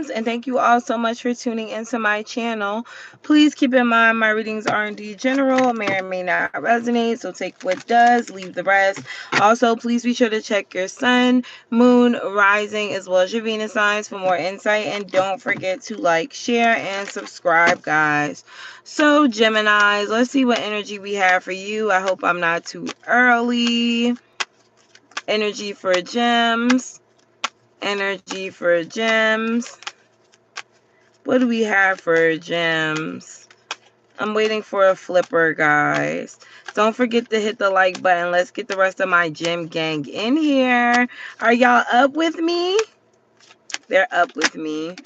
gems, and thank you all so much for tuning into my channel. Please keep in mind my readings are indeed general, may or may not resonate, so take what does, leave the rest. Also, please be sure to check your sun, moon, rising, as well as your Venus signs for more insight, and don't forget to like, share, and subscribe, guys. So, Geminis, let's see what energy we have for you. I hope I'm not too early. Energy for gems. Energy for gems. What do we have for gems? I'm waiting for a flipper, guys. Don't forget to hit the like button. Let's get the rest of my gem gang in here. Are y'all up with me? They're up with me.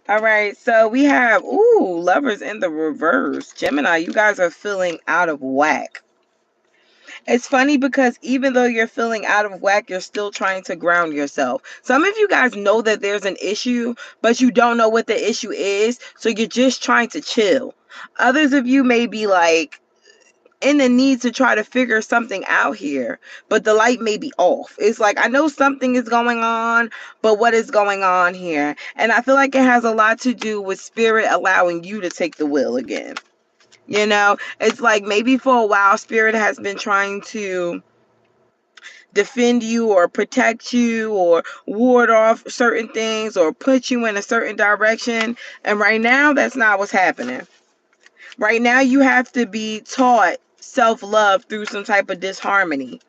All right, so we have, ooh, lovers in the reverse. Gemini, you guys are feeling out of whack. It's funny because even though you're feeling out of whack, you're still trying to ground yourself. Some of you guys know that there's an issue, but you don't know what the issue is, so you're just trying to chill. Others of you may be like in the need to try to figure something out here, but the light may be off. It's like, I know something is going on, but what is going on here? And I feel like it has a lot to do with spirit allowing you to take the wheel again. You know, it's like maybe for a while spirit has been trying to defend you or protect you or ward off certain things or put you in a certain direction, and right now that's not what's happening. Right now you have to be taught self-love through some type of disharmony,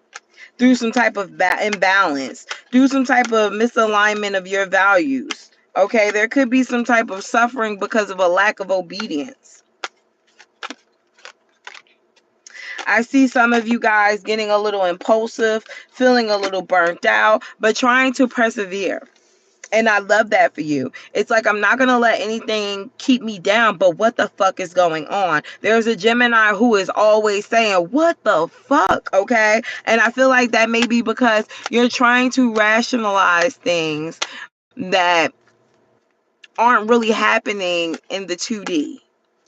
through some type of imbalance, through some type of misalignment of your values. Okay, there could be some type of suffering because of a lack of obedience. I see some of you guys getting a little impulsive, feeling a little burnt out, but trying to persevere. And I love that for you. It's like, I'm not going to let anything keep me down, but what the fuck is going on? There's a Gemini who is always saying, what the fuck? Okay. And I feel like that may be because you're trying to rationalize things that aren't really happening in the 2D.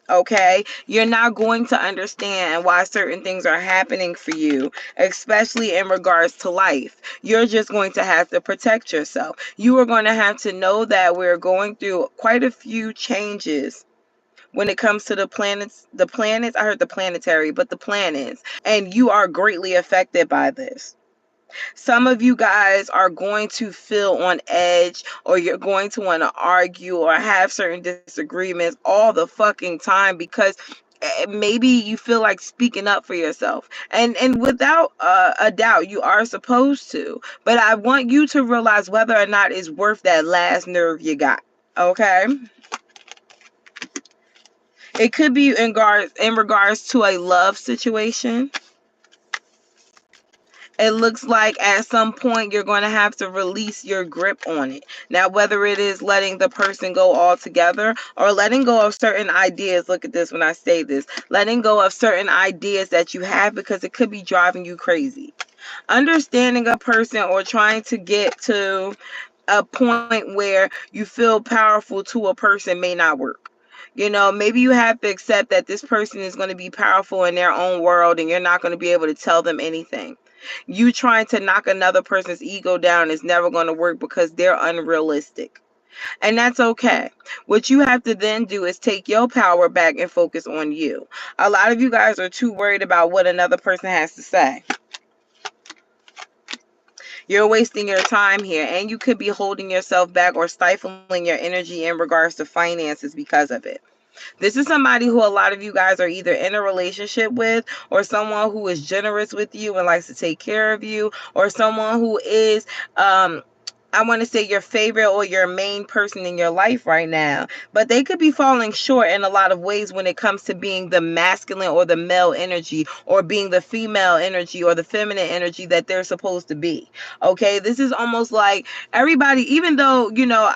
Okay, you're not going to understand why certain things are happening for you, especially in regards to life. You're just going to have to protect yourself. You are going to have to know that we're going through quite a few changes when it comes to the planets. I heard the planetary, but the planets, and you are greatly affected by this. Some of you guys are going to feel on edge, or you're going to want to argue or have certain disagreements all the fucking time because maybe you feel like speaking up for yourself, and without a doubt you are supposed to, but I want you to realize whether or not it's worth that last nerve you got. Okay, it could be in regards to a love situation. It looks like at some point you're going to have to release your grip on it. Now, whether it is letting the person go altogether or letting go of certain ideas, look at this when I say this, letting go of certain ideas that you have because it could be driving you crazy. Understanding a person or trying to get to a point where you feel powerful to a person may not work. You know, maybe you have to accept that this person is going to be powerful in their own world and you're not going to be able to tell them anything. You trying to knock another person's ego down is never going to work because they're unrealistic. And that's okay. What you have to then do is take your power back and focus on you. A lot of you guys are too worried about what another person has to say. You're wasting your time here, and you could be holding yourself back or stifling your energy in regards to finances because of it. This is somebody who a lot of you guys are either in a relationship with, or someone who is generous with you and likes to take care of you, or someone who is I want to say your favorite or your main person in your life right now, but they could be falling short in a lot of ways when it comes to being the masculine or the male energy, or being the female energy or the feminine energy that they're supposed to be. Okay, this is almost like everybody, even though, you know,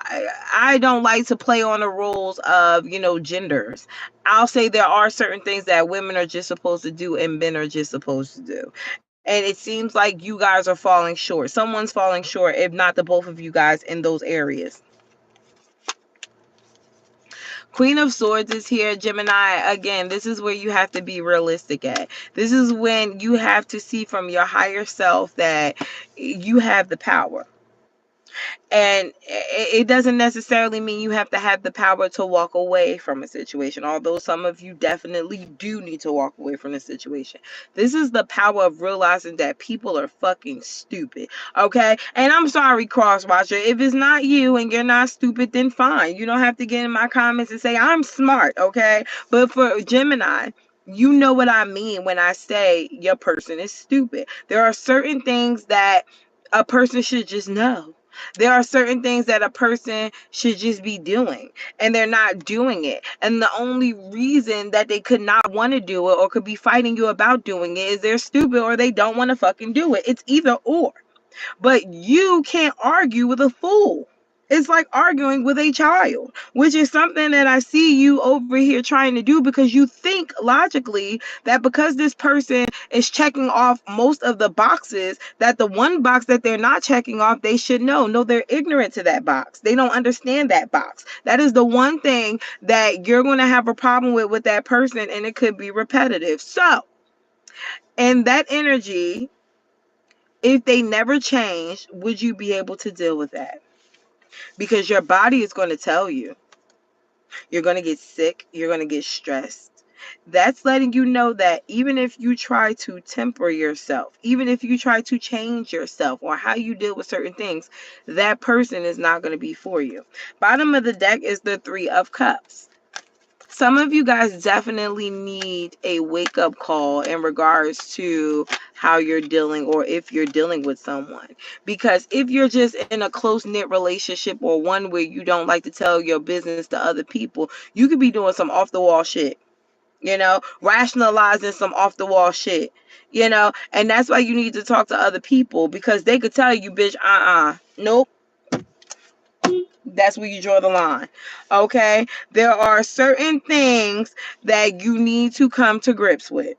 I don't like to play on the rules of, you know, genders. I'll say there are certain things that women are just supposed to do and men are just supposed to do. And it seems like you guys are falling short. Someone's falling short, if not the both of you guys, in those areas. Queen of Swords is here, Gemini. Again, this is where you have to be realistic at. This is when you have to see from your higher self that you have the power. And it doesn't necessarily mean you have to have the power to walk away from a situation, although some of you definitely do need to walk away from the situation. This is the power of realizing that people are fucking stupid, okay? And I'm sorry, cross-watcher, if it's not you and you're not stupid, then fine. You don't have to get in my comments and say I'm smart, okay? But for Gemini, you know what I mean when I say your person is stupid. There are certain things that a person should just know. There are certain things that a person should just be doing, and they're not doing it. And the only reason that they could not want to do it or could be fighting you about doing it is they're stupid or they don't want to fucking do it. It's either or. But you can't argue with a fool. It's like arguing with a child, which is something that I see you over here trying to do, because you think logically that because this person is checking off most of the boxes, that the one box that they're not checking off, they should know. No, they're ignorant to that box. They don't understand that box. That is the one thing that you're going to have a problem with that person, and it could be repetitive. So, in that energy, if they never change, would you be able to deal with that? Because your body is going to tell you. You're going to get sick. You're going to get stressed. That's letting you know that even if you try to temper yourself, even if you try to change yourself or how you deal with certain things, that person is not going to be for you. Bottom of the deck is the Three of Cups. Some of you guys definitely need a wake-up call in regards to how you're dealing, or if you're dealing with someone. Because if you're just in a close-knit relationship, or one where you don't like to tell your business to other people, you could be doing some off-the-wall shit. Rationalizing some off-the-wall shit. And that's why you need to talk to other people, because they could tell you, bitch, nope. That's where you draw the line. Okay? There are certain things that you need to come to grips with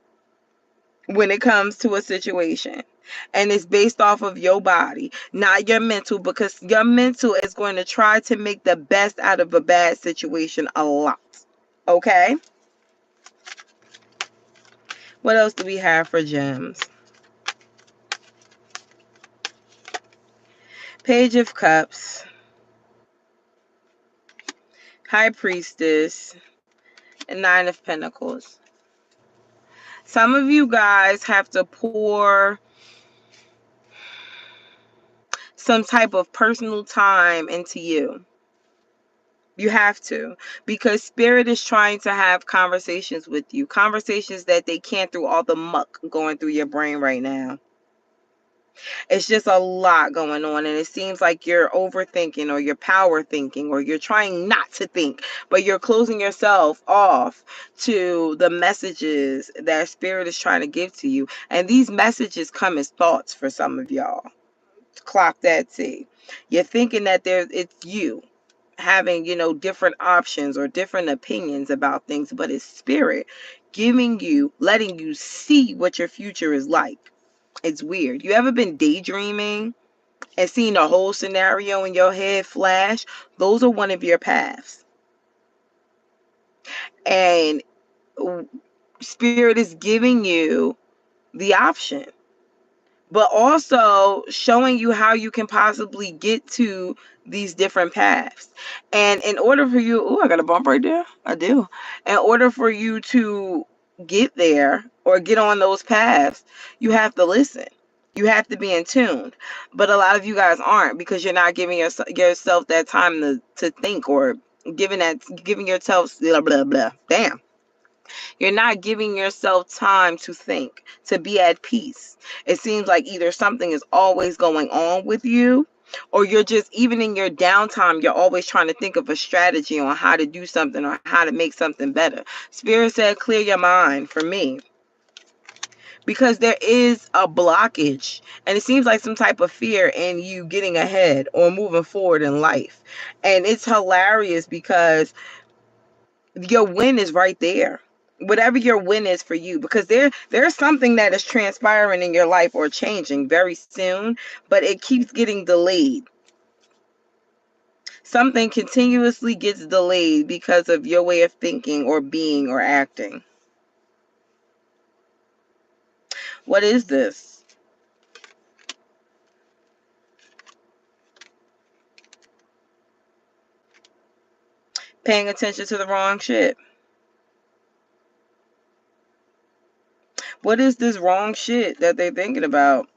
when it comes to a situation. And it's based off of your body, not your mental, because your mental is going to try to make the best out of a bad situation a lot. Okay? What else do we have for gems? Page of Cups, High Priestess, and Nine of Pentacles. Some of you guys have to pour some type of personal time into you. You have to, because spirit is trying to have conversations with you, conversations that they can't through all the muck going through your brain right now. It's just a lot going on, and it seems like you're overthinking, or you're power thinking, or you're trying not to think, but you're closing yourself off to the messages that spirit is trying to give to you. And these messages come as thoughts for some of y'all. Clock that T. You're thinking that it's you having, different options or different opinions about things, but it's spirit letting you see what your future is like. It's weird. You ever been daydreaming and seen a whole scenario in your head flash? Those are one of your paths. And spirit is giving you the option, but also showing you how you can possibly get to these different paths. And in order for you, oh, I got a bump right there. I do. In order for you to get there or get on those paths, you have to listen. You have to be in tune. But a lot of you guys aren't, because you're not giving yourself that time to think, or giving yourself blah blah blah. Damn. You're not giving yourself time to think, to be at peace. It seems like either something is always going on with you, or you're just, even in your downtime, you're always trying to think of a strategy on how to do something or how to make something better. Spirit said, clear your mind for me. Because there is a blockage, and it seems like some type of fear in you getting ahead or moving forward in life. And it's hilarious because your win is right there. Whatever your win is for you, because there's something that is transpiring in your life or changing very soon, but it keeps getting delayed. Something continuously gets delayed because of your way of thinking or being or acting. What is this? Paying attention to the wrong shit. What is this wrong shit that they're thinking about?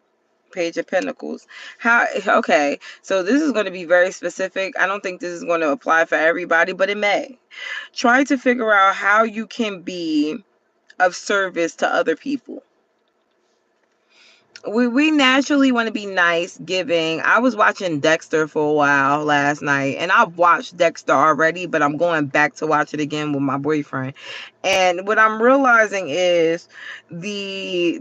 Page of Pentacles. Okay, so this is going to be very specific. I don't think this is going to apply for everybody, but it may. Try to figure out how you can be of service to other people. We naturally want to be nice, giving. I was watching Dexter for a while last night, and I've watched Dexter already, but I'm going back to watch it again with my boyfriend. And what I'm realizing is the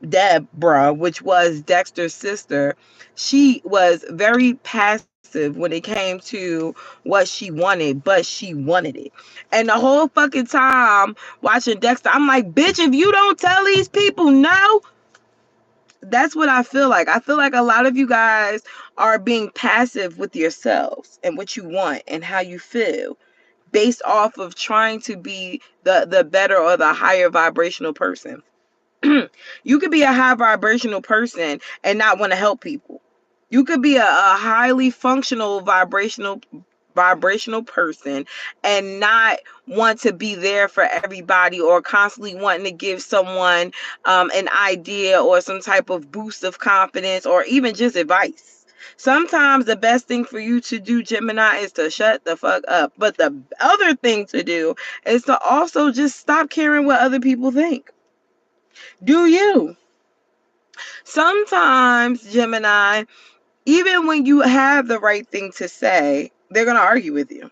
Deborah, which was Dexter's sister, she was very passive when it came to what she wanted, but she wanted it. And the whole fucking time watching Dexter, I'm like, bitch, if you don't tell these people no. That's what I feel like. I feel like a lot of you guys are being passive with yourselves and what you want and how you feel, based off of trying to be the better or the higher vibrational person. You could be a high vibrational person and not want to help people. You could be a highly functional vibrational person and not want to be there for everybody, or constantly wanting to give someone an idea or some type of boost of confidence, or even just advice. Sometimes the best thing for you to do, Gemini, is to shut the fuck up. But the other thing to do is to also just stop caring what other people think. Do you? Sometimes, Gemini, even when you have the right thing to say, they're going to argue with you.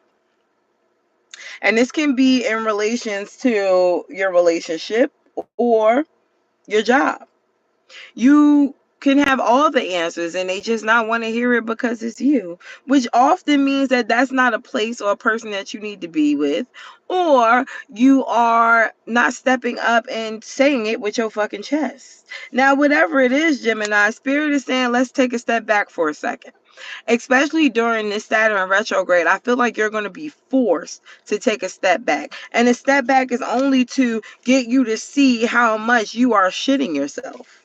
And this can be in relations to your relationship or your job. You can have all the answers and they just not want to hear it because it's you, which often means that that's not a place or a person that you need to be with, or you are not stepping up and saying it with your fucking chest. Now, whatever it is, Gemini, Spirit is saying, let's take a step back for a second. Especially during this Saturn retrograde, I feel like you're going to be forced to take a step back. And a step back is only to get you to see how much you are shitting yourself.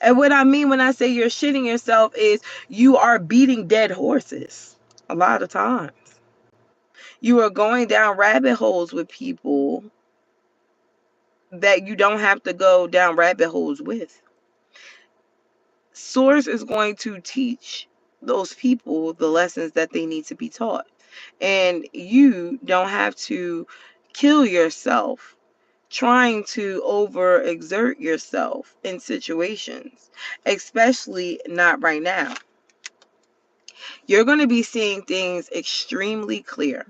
And what I mean when I say you're shitting yourself is you are beating dead horses a lot of times. You are going down rabbit holes with people that you don't have to go down rabbit holes with. Source is going to teach those people the lessons that they need to be taught. And you don't have to kill yourself trying to overexert yourself in situations, especially not right now. You're going to be seeing things extremely clear.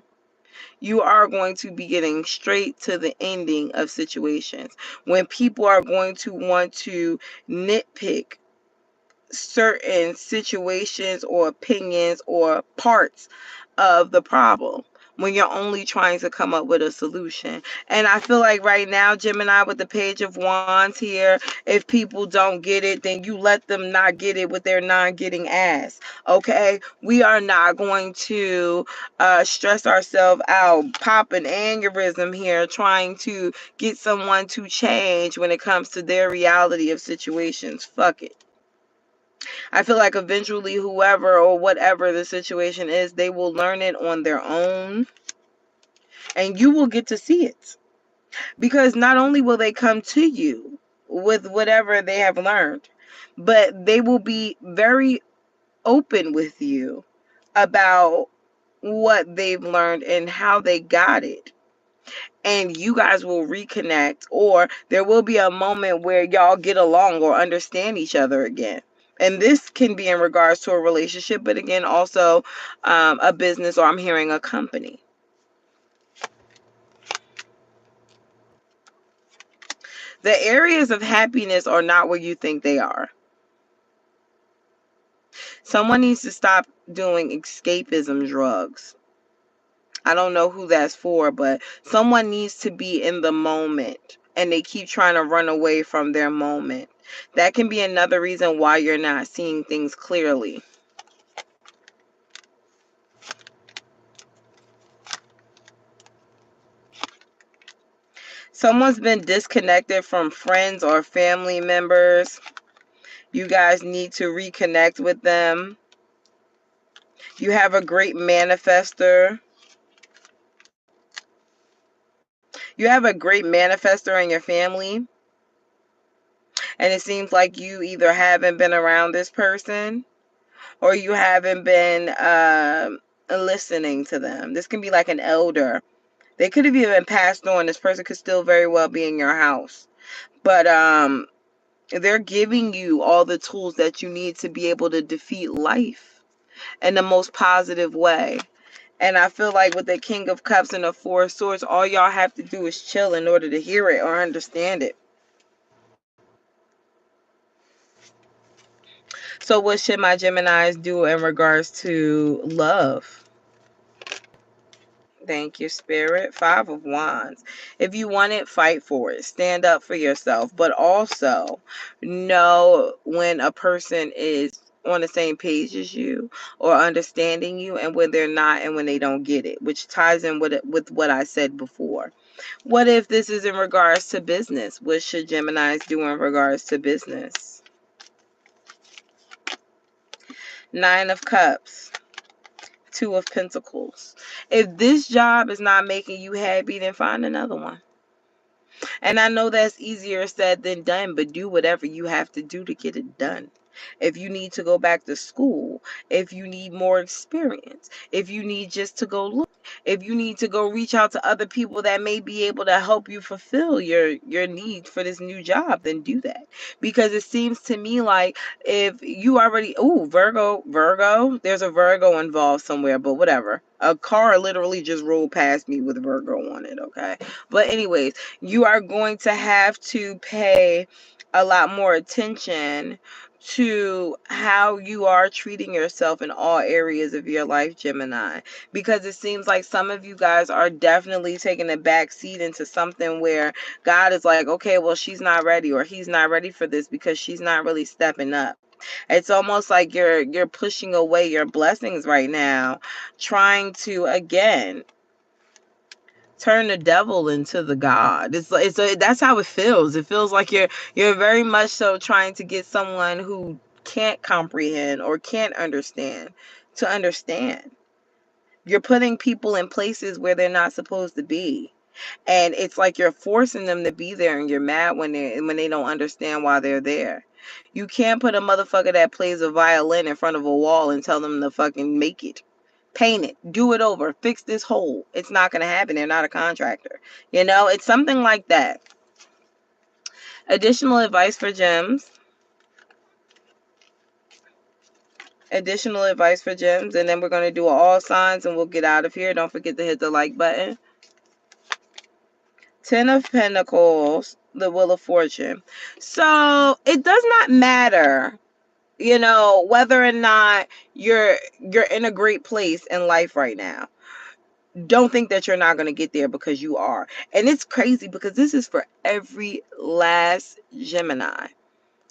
You are going to be getting straight to the ending of situations. When people are going to want to nitpick certain situations or opinions or parts of the problem, when you're only trying to come up with a solution. And I feel like right now, Gemini, with the Page of Wands here, if people don't get it, then you let them not get it with their non-getting ass. Okay? We are not going to stress ourselves out, pop an aneurysm here, trying to get someone to change when it comes to their reality of situations. Fuck it. I feel like eventually whoever or whatever the situation is, they will learn it on their own and you will get to see it. Because not only will they come to you with whatever they have learned, but they will be very open with you about what they've learned and how they got it. And you guys will reconnect, or there will be a moment where y'all get along or understand each other again. And this can be in regards to a relationship, but again, also a business, or I'm hearing a company. The areas of happiness are not where you think they are. Someone needs to stop doing escapism drugs. I don't know who that's for, but someone needs to be in the moment and they keep trying to run away from their moment. That can be another reason why you're not seeing things clearly. Someone's been disconnected from friends or family members. You guys need to reconnect with them. You have a great manifester. You have a great manifestor in your family, and it seems like you either haven't been around this person or you haven't been listening to them. This can be like an elder. They could have even passed on. This person could still very well be in your house. But they're giving you all the tools that you need to be able to defeat life in the most positive way. And I feel like with the King of Cups and the Four of Swords, all y'all have to do is chill in order to hear it or understand it. So what should my Geminis do in regards to love? Thank you, Spirit. Five of Wands. If you want it, fight for it. Stand up for yourself. But also know when a person is on the same page as you or understanding you, and when they're not, and when they don't get it, which ties in with what I said before. What if this is in regards to business? What should Geminis do in regards to business? Nine of Cups. Two of Pentacles. If this job is not making you happy, then find another one. And I know that's easier said than done, but do whatever you have to do to get it done. If you need to go back to school, if you need more experience, if you need just to go look, if you need to go reach out to other people that may be able to help you fulfill your need for this new job, then do that. Because it seems to me like if you already, Virgo, there's a Virgo involved somewhere, but whatever. A car literally just rolled past me with Virgo on it, okay? But anyways, you are going to have to pay a lot more attention to how you are treating yourself in all areas of your life, Gemini, because it seems like some of you guys are definitely taking a back seat into something where God is like, okay, well, she's not ready, or he's not ready for this because she's not really stepping up. It's almost like you're pushing away your blessings right now, trying to again turn the devil into the God. That's how it feels. It feels like you're very much so trying to get someone who can't comprehend or can't understand to understand. You're putting people in places where they're not supposed to be. And it's like you're forcing them to be there, and you're mad when they don't understand why they're there. You can't put a motherfucker that plays a violin in front of a wall and tell them to fucking make it. Paint it, do it over, fix this hole. It's not going to happen. They're not a contractor. It's something like that. Additional advice for gems. Additional advice for gems. And then we're going to do all signs and we'll get out of here. Don't forget to hit the like button. Ten of Pentacles, the Wheel of Fortune. So it does not matter, whether or not you're in a great place in life right now. Don't think that you're not going to get there, because you are. And it's crazy because this is for every last Gemini.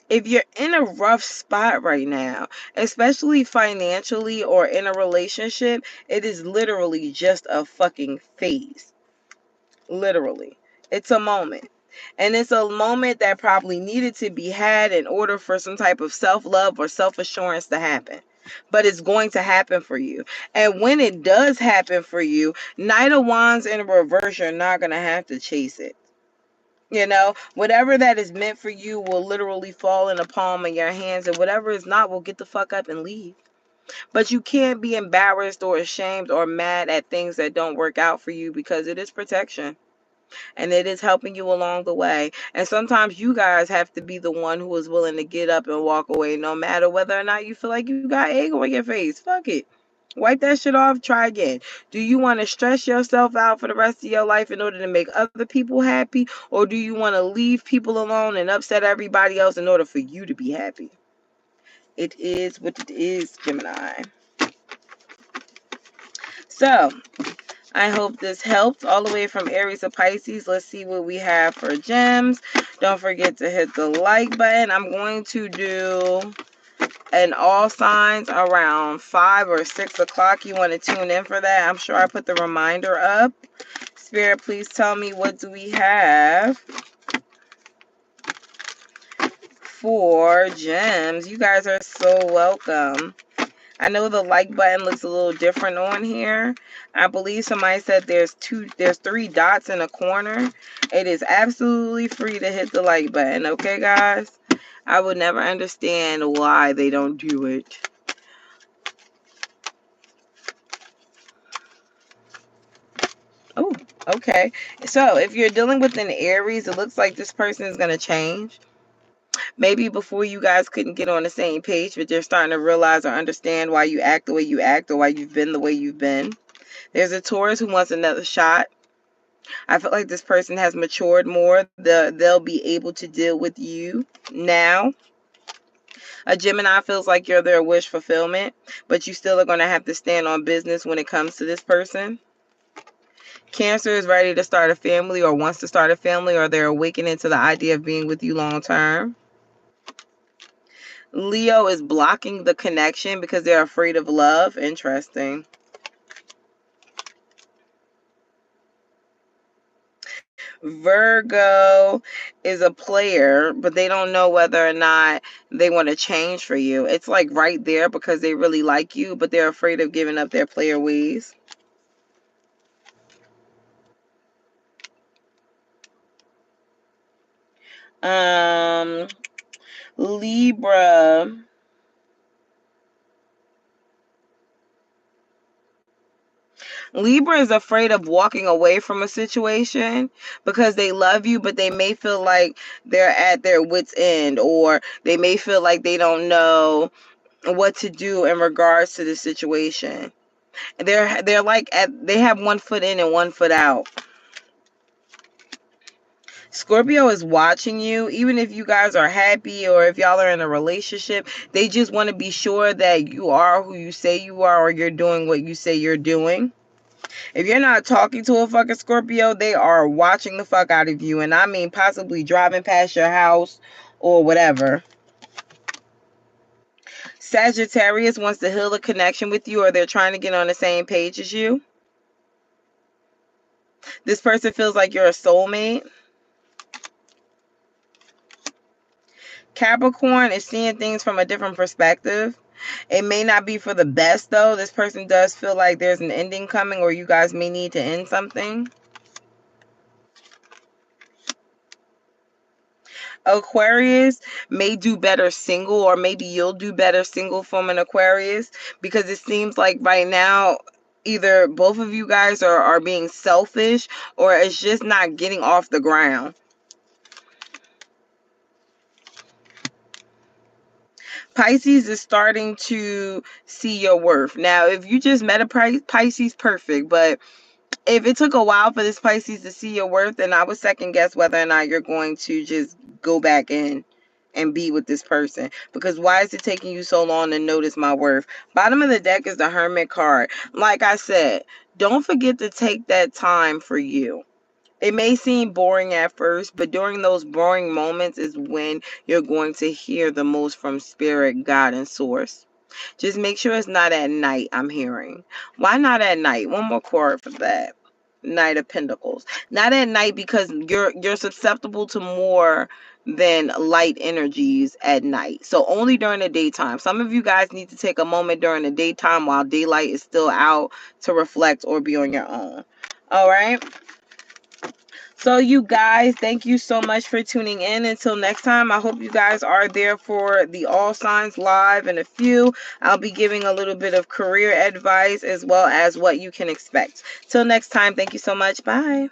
If you're in a rough spot right now, especially financially or in a relationship, it is literally just a fucking phase. Literally. It's a moment. And it's a moment that probably needed to be had in order for some type of self-love or self-assurance to happen. But it's going to happen for you. And when it does happen for you, Knight of Wands in reverse, you're not going to have to chase it. Whatever that is meant for you will literally fall in the palm of your hands. And whatever is not will get the fuck up and leave. But you can't be embarrassed or ashamed or mad at things that don't work out for you, because it is protection. And it is helping you along the way. And sometimes you guys have to be the one who is willing to get up and walk away, no matter whether or not you feel like you got egg on your face. Fuck it. Wipe that shit off. Try again. Do you want to stress yourself out for the rest of your life in order to make other people happy? Or do you want to leave people alone and upset everybody else in order for you to be happy? It is what it is, Gemini. So, I hope this helped. All the way from Aries to Pisces. Let's see what we have for gems. Don't forget to hit the like button. I'm going to do an all signs around 5 or 6 o'clock. You want to tune in for that. I'm sure I put the reminder up. Spirit, please tell me, what do we have for gems? You guys are so welcome. I know the like button looks a little different on here. I believe somebody said there's 3 dots in a corner. It is absolutely free to hit the like button, okay, guys? I would never understand why they don't do it. Oh, okay. So if you're dealing with an Aries, it looks like this person is going to change. Maybe before you guys couldn't get on the same page, but they're starting to realize or understand why you act the way you act or why you've been the way you've been. There's a Taurus who wants another shot. I feel like this person has matured more. They'll be able to deal with you now. A Gemini feels like you're their wish fulfillment, but you still are going to have to stand on business when it comes to this person. Cancer is ready to start a family or wants to start a family, or they're awakening to the idea of being with you long term. Leo is blocking the connection because they're afraid of love. Interesting. Virgo is a player, but they don't know whether or not they want to change for you. It's like right there because they really like you, but they're afraid of giving up their player ways. Libra. Libra is afraid of walking away from a situation because they love you, but they may feel like they're at their wit's end, or they may feel like they don't know what to do in regards to the situation. They're like they have one foot in and one foot out. Scorpio is watching you, even if you guys are happy or if y'all are in a relationship. They just want to be sure that you are who you say you are, or you're doing what you say you're doing. If you're not talking to a fucking Scorpio, they are watching the fuck out of you. And I mean possibly driving past your house or whatever. Sagittarius wants to heal a connection with you, or they're trying to get on the same page as you. This person feels like you're a soulmate. Capricorn is seeing things from a different perspective. It may not be for the best, though. This person does feel like there's an ending coming, or you guys may need to end something. Aquarius may do better single, or maybe you'll do better single from an Aquarius, because it seems like right now either both of you guys are being selfish, or it's just not getting off the ground. Pisces is starting to see your worth. Now, if you just met a Pisces, perfect. But if it took a while for this Pisces to see your worth, then I would second guess whether or not you're going to just go back in and be with this person. Because why is it taking you so long to notice my worth? Bottom of the deck is the Hermit card. Like I said, don't forget to take that time for you. It may seem boring at first, but during those boring moments is when you're going to hear the most from Spirit, God, and Source. Just make sure it's not at night, I'm hearing. Why not at night? One more card for that. Knight of Pentacles. Not at night, because you're susceptible to more than light energies at night. So only during the daytime. Some of you guys need to take a moment during the daytime while daylight is still out to reflect or be on your own. All right. So you guys, thank you so much for tuning in. Until next time, I hope you guys are there for the All Signs Live in a few. I'll be giving a little bit of career advice as well as what you can expect. Till next time, thank you so much. Bye.